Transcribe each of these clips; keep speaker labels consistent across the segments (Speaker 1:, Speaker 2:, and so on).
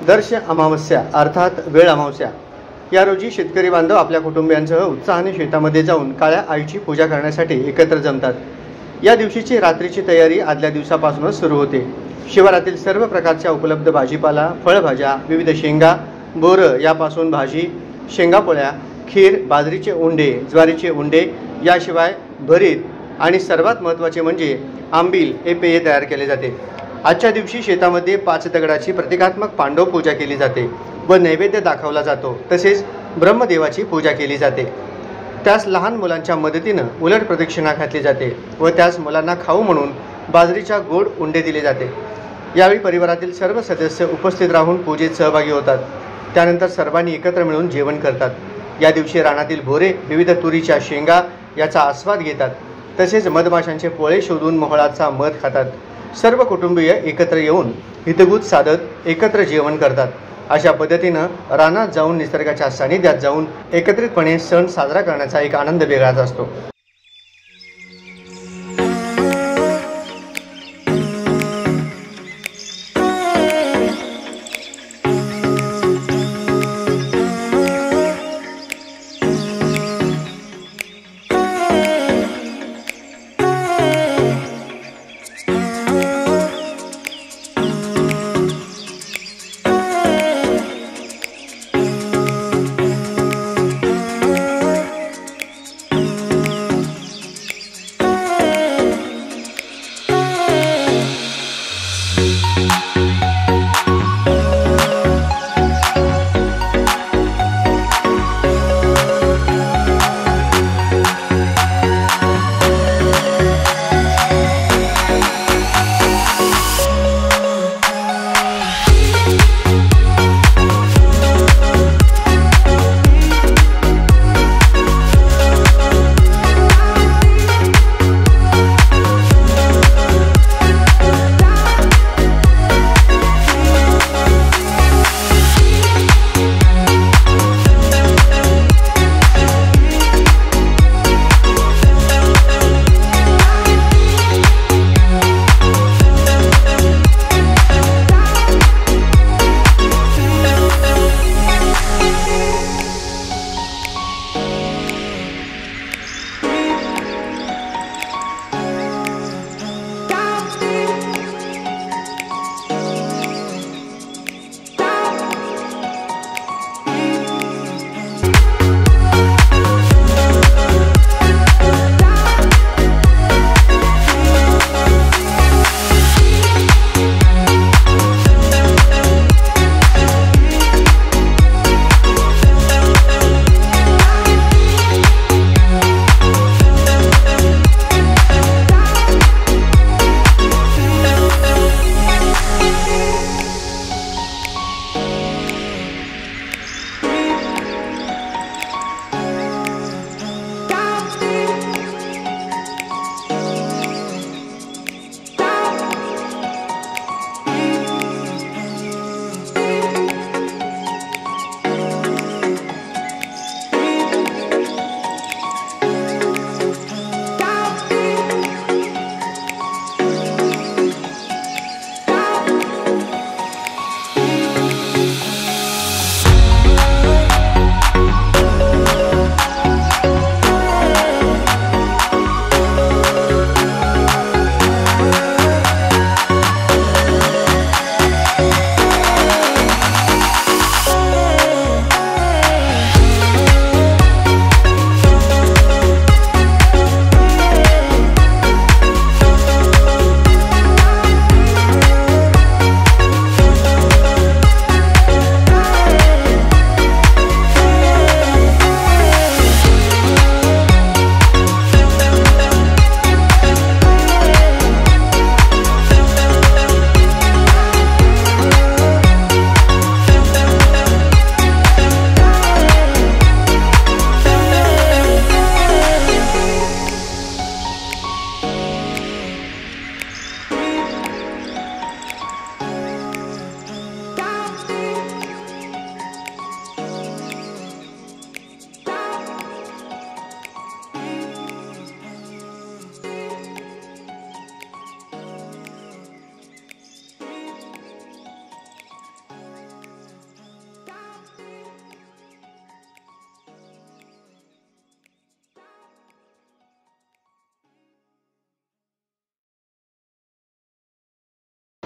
Speaker 1: दर्श अमावस्या अर्थात वेळ अमावस्या या रोजी शेतकरी बांधव आपल्या कुटुंबियांसह उत्साहाने शेतामध्ये जाऊन काळ्या आईची पूजा करण्यासाठी एकत्र जमतात। या दिवशीची रात्रीची तयारी आदल्या दिवसापासूनच सुरू होते। शिवारातील सर्व प्रकारच्या उपलब्ध भाजीपाला, फळभाज्या, विविध शेंगा, बोरं यापासून भाजी, शेंगापोळ्या, खीर, बाजरीचे उंडे, ज्वारीचे उंडे याशिवाय भरीत आणि सर्वात महत्त्वाचे म्हणजे आंबील हे पेय तयार केले जाते। आजच्या दिवशी शेतामध्ये 5 दगडाची प्रतिकात्मक पांडव पूजा केली जाते व नैवेद्य दाखवला जातो। तसेच ब्रह्मदेवाची पूजा केली जाते। त्यास लहान मुलांच्या मदतीने उलट प्रदक्षिणा घातली जाते व त्यास मुलांना खाऊ म्हणून बाजरीच्या गोड उंडे दिले जाते। यावेळी परिवारातील सर्व सदस्य उपस्थित राहून पूजेत सहभागी होतात। त्यानंतर सर्वांनी एकत्र मिळून जेवण करतात। या दिवशी रानातील भोरे विविध तुरीच्या शेंगा याचा आस्वाद घेतात। तसेच मधमाशांचे पोळे शोधून मोहळाचा मध खातात। सर्व कुटुंबीय एकत्र येऊन हितगुज साधत एकत्र जेवण करतात। अशा पद्धतीनं रानात जाऊन निसर्गाच्या सानिध्यात जाऊन एकत्रितपणे सण साजरा करण्याचा एक आनंद वेगळाच असतो।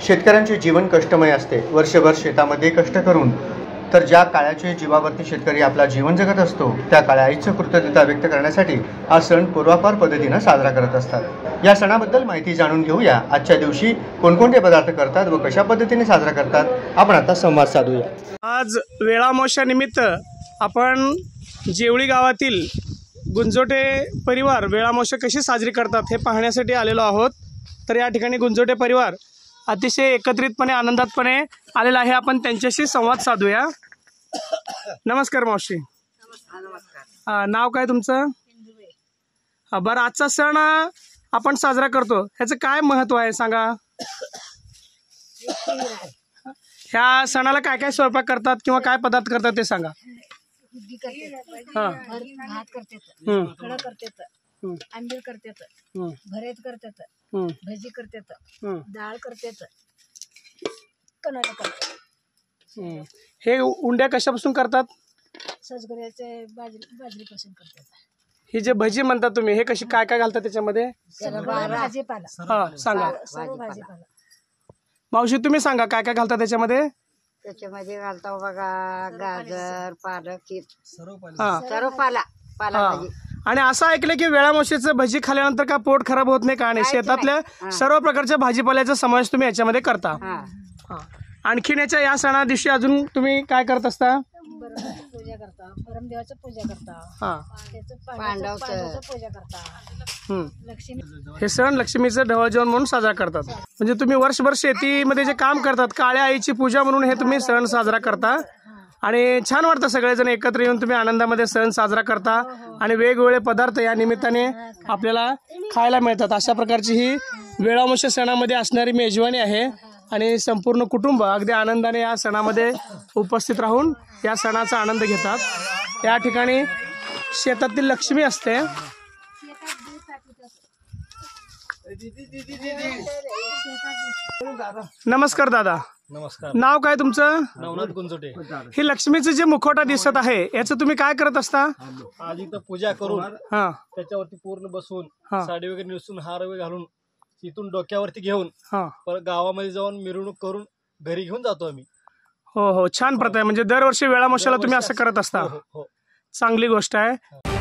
Speaker 1: शेतकऱ्यांचे जीवन कष्टमय असते. वर्षभर शेतामध्ये कष्ट करून तर ज्या काळ्याच्या जीवावरती शेतकरी आपला जीवन जगत असतो त्या काळ्या आईचं कृतज्ञता व्यक्त करण्यासाठी हा सण पूर्वापार पद्धतीनं साजरा करत असतात. या सणाबद्दल माहिती जाणून घेऊया. आजच्या दिवशी कोणकोणते पदार्थ करतात व कशा पद्धतीने साजरा करतात आपण आता संवाद साधूया.
Speaker 2: आज वेळामोशानिमित्त आपण जेवळी गावातील गुंजोटे परिवार वेळामोशा कशी साजरी करतात हे पाहण्यासाठी आलेलो आहोत. तर या ठिकाणी गुंजोटे परिवार अतिशय एकत्रितपणे आनंदातपणे आलेला आहे. आपण त्यांच्याशी संवाद साधूया. नमस्कार मावशी.
Speaker 3: नमस्कार.
Speaker 2: नाव काय तुमचं? बरं, आजचा सण आपण साजरा करतो ह्याचं काय महत्त्व आहे सांगा. ह्या सणाला काय काय स्वयंपाक करतात किंवा काय पदार्थ करतात ते सांगा.
Speaker 3: भात करतात, कढ करतात, आंबील करतात, भरेत करतात, भजी करतात, डाळ करतात, कणोऱ्या करतात.
Speaker 2: हे उंड्या कशापासून करतात?
Speaker 3: सजगऱ्याचे बाजरीपासून करतात.
Speaker 2: ही जे भजी म्हणतात तुम्ही हे कशी काय काय घालतात त्याच्यामध्ये?
Speaker 3: भाजीपाला.
Speaker 2: हा सांगा.
Speaker 3: सर्व भाजीपाला.
Speaker 2: मावशी तुम्ही सांगा काय काय घालतात त्याच्यामध्ये?
Speaker 3: त्याच्यामध्ये घालतो बघा गाजर, पालक,
Speaker 2: हा
Speaker 3: सर्व पाला भाजी.
Speaker 2: आणि असं ऐकलं की वेळामोशीचं भजी खाल्यानंतर का पोट खराब होत नाही का? आणि शेतातल्या सर्व प्रकारच्या भाजीपाल्याचा समावेश तुम्ही याच्यामध्ये करता. आणखीन याच्या या सणा दिवशी अजून तुम्ही काय करत असता?
Speaker 3: पूजा करता, परमदेवाची पूजा करता, पांडवाचं पूजा करता. लक्ष्मी
Speaker 2: हे सण लक्ष्मीचं ढवळ जेवण म्हणून साजरा करतात. म्हणजे तुम्ही वर्षभर शेतीमध्ये जे काम करतात काळ्या आईची पूजा म्हणून हे तुम्ही सण साजरा करता. आणि छान वाटतं सगळेजण एकत्र येऊन तुम्ही आनंदामध्ये सण साजरा करता आणि वेगवेगळे पदार्थ या निमित्ताने आपल्याला खायला मिळतात. अशा प्रकारची ही वेळामोशा सणामध्ये असणारी मेजवानी आहे. आणि संपूर्ण कुटुंब अगदी आनंदाने या सणामध्ये उपस्थित राहून या सणाचा आनंद घेतात. या ठिकाणी शेतातील लक्ष्मी असते. नमस्कार दादा.
Speaker 4: नमस्कार.
Speaker 2: नाव काय तुमचं?
Speaker 4: नवनाथ गुंजोटे.
Speaker 2: ही लक्ष्मीचं जे मुखवटा दिसत आहे याचं तुम्ही काय करत असता?
Speaker 4: आज इथं पूजा करून
Speaker 2: हा
Speaker 4: त्याच्यावरती पूर्ण बसून
Speaker 2: हा.
Speaker 4: साडी वगैरे नेसून हार वगैरे घालून इथून डोक्यावरती घेऊन
Speaker 2: हा.
Speaker 4: परत गावामध्ये जाऊन मिरवणूक करून घरी घेऊन जातो आम्ही.
Speaker 2: हो हो, छान प्रथा आहे. म्हणजे दरवर्षी वेळामोशाला तुम्ही असं करत असता.
Speaker 4: हो, हो, हो.
Speaker 2: चांगली गोष्ट आहे.